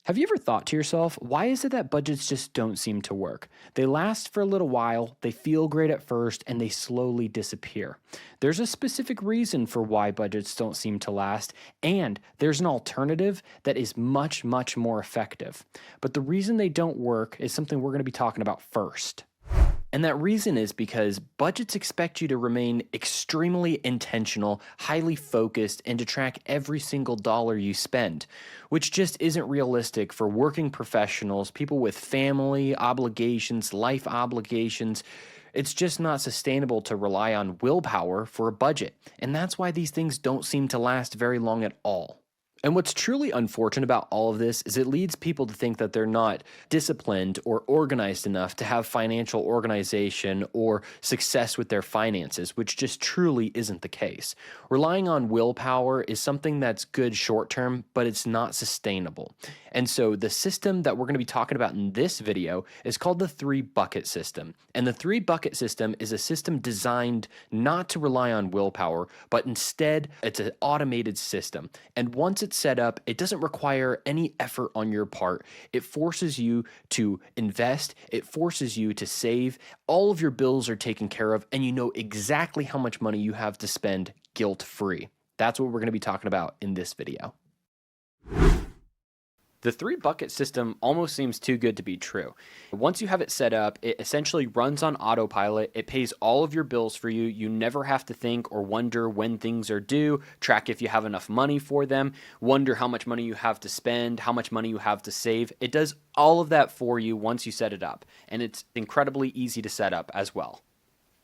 Have you ever thought to yourself, why is it that budgets just don't seem to work? They last for a little while, they feel great at first, and they slowly disappear. There's a specific reason for why budgets don't seem to last, and there's an alternative that is much, much more effective. But the reason they don't work is something we're going to be talking about first. And that reason is because budgets expect you to remain extremely intentional, highly focused, and to track every single dollar you spend, which just isn't realistic for working professionals, people with family obligations, life obligations. It's just not sustainable to rely on willpower for a budget. And that's why these things don't seem to last very long at all. And what's truly unfortunate about all of this is it leads people to think that they're not disciplined or organized enough to have financial organization or success with their finances, which just truly isn't the case. Relying on willpower is something that's good short term, but it's not sustainable. And so the system that we're going to be talking about in this video is called the 3-bucket system. And the 3-bucket system is a system designed not to rely on willpower, but instead it's an automated system. And once it's set up, it doesn't require any effort on your part. It forces you to invest, it forces you to save. All of your bills are taken care of, and you know exactly how much money you have to spend guilt-free. That's what we're going to be talking about in this video. The 3-bucket system almost seems too good to be true. Once you have it set up, it essentially runs on autopilot. It pays all of your bills for you. You never have to think or wonder when things are due, track if you have enough money for them, wonder how much money you have to spend, how much money you have to save. It does all of that for you once you set it up, and it's incredibly easy to set up as well.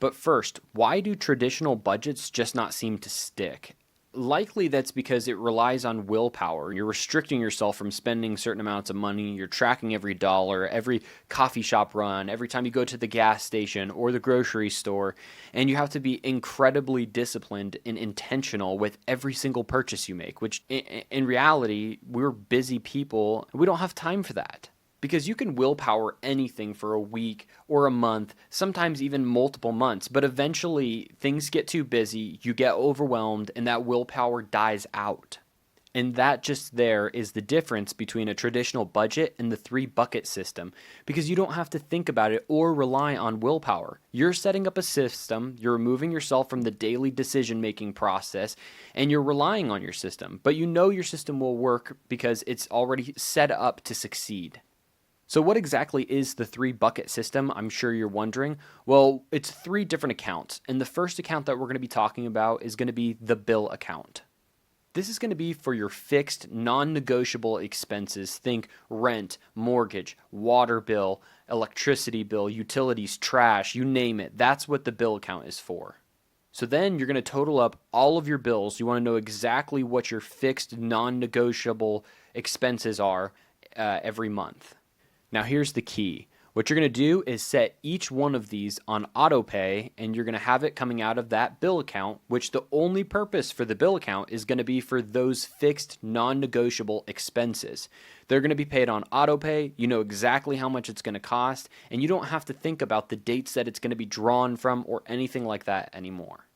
But first, why do traditional budgets just not seem to stick? Likely that's because it relies on willpower. You're restricting yourself from spending certain amounts of money. You're tracking every dollar, every coffee shop run, every time you go to the gas station or the grocery store. And you have to be incredibly disciplined and intentional with every single purchase you make, which in reality, we're busy people. We don't have time for that. Because you can willpower anything for a week or a month, sometimes even multiple months, but eventually things get too busy, you get overwhelmed, and that willpower dies out. And that just there is the difference between a traditional budget and the 3-bucket system, because you don't have to think about it or rely on willpower. You're setting up a system, you're removing yourself from the daily decision-making process, and you're relying on your system. But you know your system will work because it's already set up to succeed. So what exactly is the 3-bucket system? I'm sure you're wondering. Well, it's 3 different accounts, and the first account that we're going to be talking about is going to be the bill account. This is going to be for your fixed, non-negotiable expenses. Think rent, mortgage, water bill, electricity bill, utilities, trash, you name it. That's what the bill account is for. So then you're going to total up all of your bills. You want to know exactly what your fixed, non-negotiable expenses are every month. Now here's the key. What you're going to do is set each one of these on auto pay, and you're going to have it coming out of that bill account, which the only purpose for the bill account is going to be for those fixed non-negotiable expenses. They're going to be paid on auto pay. You know exactly how much it's going to cost, and you don't have to think about the dates that it's going to be drawn from or anything like that anymore.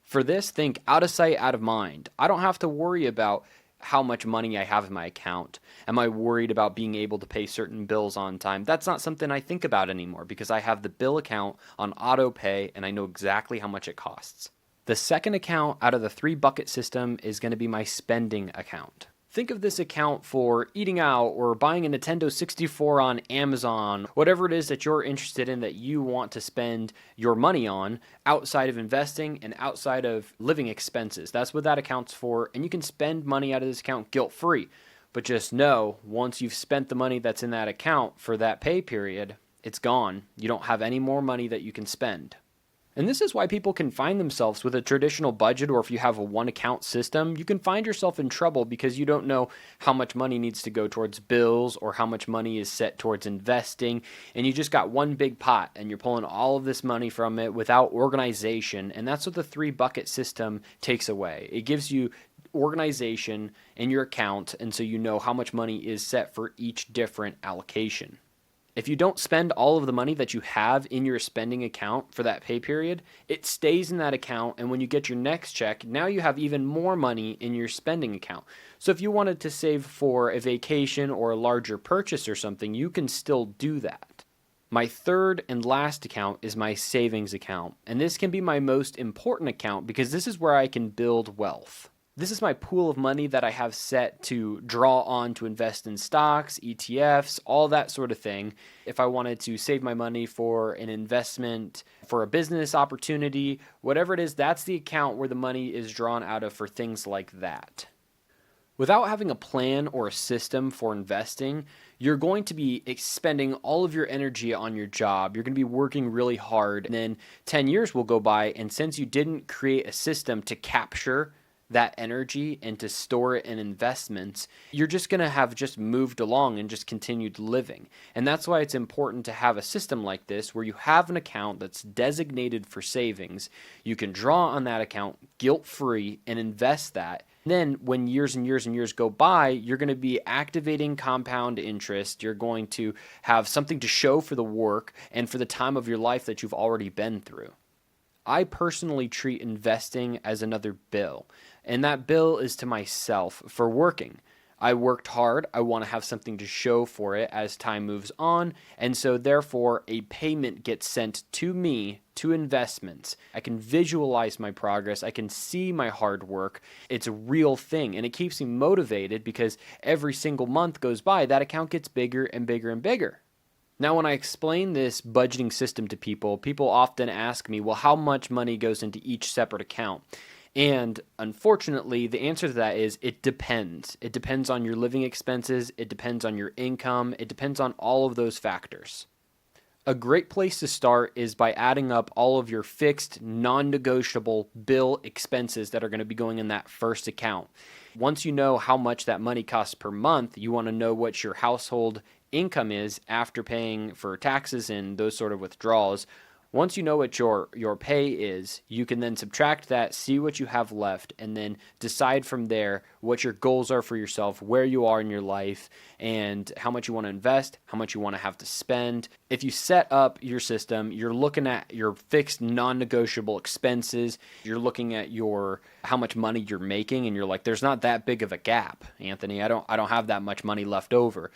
For this, think out of sight, out of mind. I don't have to worry about how much money I have in my account. Am I worried about being able to pay certain bills on time? That's not something I think about anymore because I have the bill account on auto pay and I know exactly how much it costs. The second account out of the 3-bucket system is going to be my spending account. Think of this account for eating out or buying a Nintendo 64 on Amazon, whatever it is that you're interested in that you want to spend your money on outside of investing and outside of living expenses. That's what that account's for, and you can spend money out of this account guilt-free. But just know, once you've spent the money that's in that account for that pay period, it's gone. You don't have any more money that you can spend. And this is why people can find themselves with a traditional budget, or if you have a one-account system, you can find yourself in trouble because you don't know how much money needs to go towards bills or how much money is set towards investing, and you just got one big pot and you're pulling all of this money from it without organization, and that's what the 3-bucket system takes away. It gives you organization in your account, and so you know how much money is set for each different allocation. If you don't spend all of the money that you have in your spending account for that pay period, it stays in that account. And when you get your next check, now you have even more money in your spending account. So if you wanted to save for a vacation or a larger purchase or something, you can still do that. My third and last account is my savings account. And this can be my most important account because this is where I can build wealth. This is my pool of money that I have set to draw on to invest in stocks, ETFs, all that sort of thing. If I wanted to save my money for an investment, for a business opportunity, whatever it is, that's the account where the money is drawn out of for things like that. Without having a plan or a system for investing, you're going to be expending all of your energy on your job. You're going to be working really hard. And then 10 years will go by, and since you didn't create a system to capture that energy and to store it in investments, you're just going to have just moved along and just continued living. And that's why it's important to have a system like this where you have an account that's designated for savings. You can draw on that account guilt-free and invest that. Then when years and years and years go by, you're going to be activating compound interest. You're going to have something to show for the work and for the time of your life that you've already been through. I personally treat investing as another bill, and that bill is to myself for working. I worked hard. I want to have something to show for it as time moves on, and so therefore a payment gets sent to me to investments. I can visualize my progress. I can see my hard work. It's a real thing, and it keeps me motivated because every single month goes by, that account gets bigger and bigger and bigger. Now, when I explain this budgeting system to people, people often ask me, well, how much money goes into each separate account? And unfortunately, the answer to that is it depends. It depends on your living expenses. It depends on your income. It depends on all of those factors. A great place to start is by adding up all of your fixed, non-negotiable bill expenses that are going to be going in that first account. Once you know how much that money costs per month, you want to know what your household income is after paying for taxes and those sort of withdrawals. Once you know what your pay is, you can then subtract that, see what you have left, and then decide from there what your goals are for yourself, where you are in your life, and how much you want to invest, how much you want to have to spend. If you set up your system, you're looking at your fixed non-negotiable expenses, you're looking at how much money you're making, and you're like, there's not that big of a gap, Anthony. I don't have that much money left over.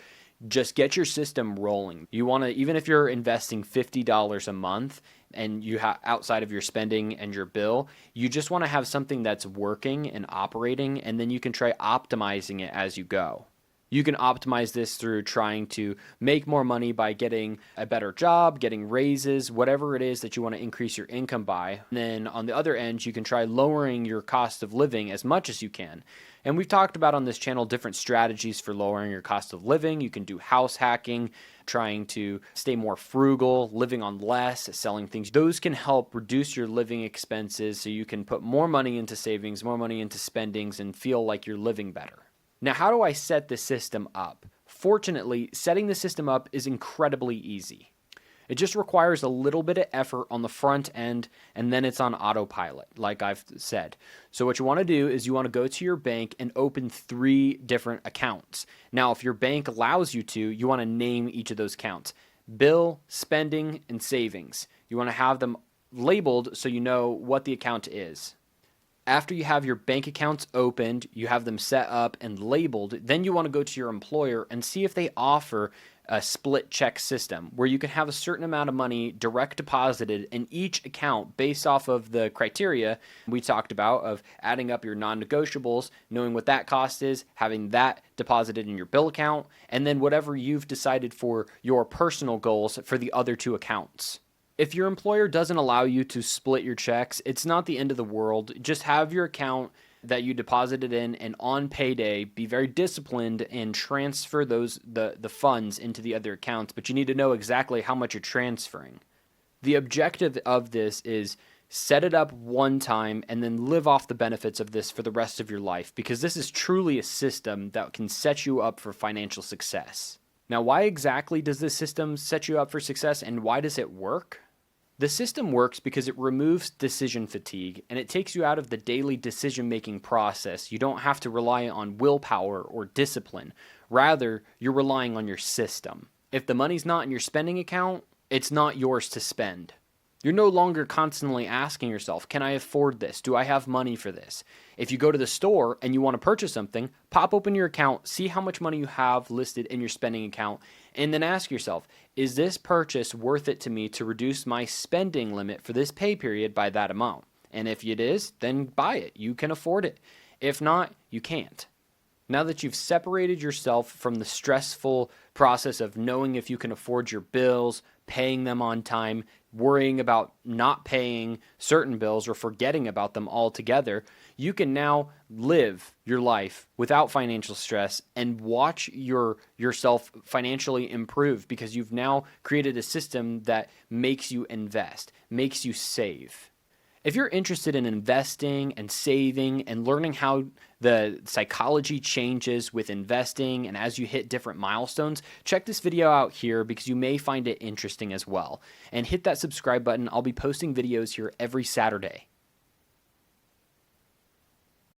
Just get your system rolling. You want to, even if you're investing $50 a month and you have outside of your spending and your bill, you just want to have something that's working and operating, and then you can try optimizing it as you go. You can optimize this through trying to make more money by getting a better job, getting raises, whatever it is that you want to increase your income by. And then on the other end, you can try lowering your cost of living as much as you can. And we've talked about on this channel different strategies for lowering your cost of living. You can do house hacking, trying to stay more frugal, living on less, selling things. Those can help reduce your living expenses so you can put more money into savings, more money into spendings, and feel like you're living better. Now, how do I set the system up? Fortunately, setting the system up is incredibly easy. It just requires a little bit of effort on the front end, and then it's on autopilot, like I've said. So what you want to do is you want to go to your bank and open 3 different accounts. Now, if your bank allows you to, you want to name each of those accounts: bill, spending, and savings. You want to have them labeled so you know what the account is. After you have your bank accounts opened, you have them set up and labeled, then you want to go to your employer and see if they offer a split check system where you can have a certain amount of money direct deposited in each account based off of the criteria we talked about of adding up your non-negotiables, knowing what that cost is, having that deposited in your bill account, and then whatever you've decided for your personal goals for the other 2 accounts. If your employer doesn't allow you to split your checks, it's not the end of the world. Just have your account that you deposited in, and on payday, be very disciplined and transfer the funds into the other accounts, but you need to know exactly how much you're transferring. The objective of this is set it up one time and then live off the benefits of this for the rest of your life, because this is truly a system that can set you up for financial success. Now, why exactly does this system set you up for success, and why does it work? The system works because it removes decision fatigue and it takes you out of the daily decision-making process. You don't have to rely on willpower or discipline. Rather, you're relying on your system. If the money's not in your spending account, it's not yours to spend. You're no longer constantly asking yourself, can I afford this? Do I have money for this? If you go to the store and you want to purchase something, pop open your account, see how much money you have listed in your spending account, and then ask yourself, is this purchase worth it to me to reduce my spending limit for this pay period by that amount? And if it is, then buy it. You can afford it. If not, you can't. Now that you've separated yourself from the stressful process of knowing if you can afford your bills, paying them on time, worrying about not paying certain bills or forgetting about them altogether, you can now live your life without financial stress and watch yourself financially improve because you've now created a system that makes you invest, makes you save. If you're interested in investing and saving and learning how the psychology changes with investing and as you hit different milestones, check this video out here because you may find it interesting as well. And hit that subscribe button. I'll be posting videos here every Saturday.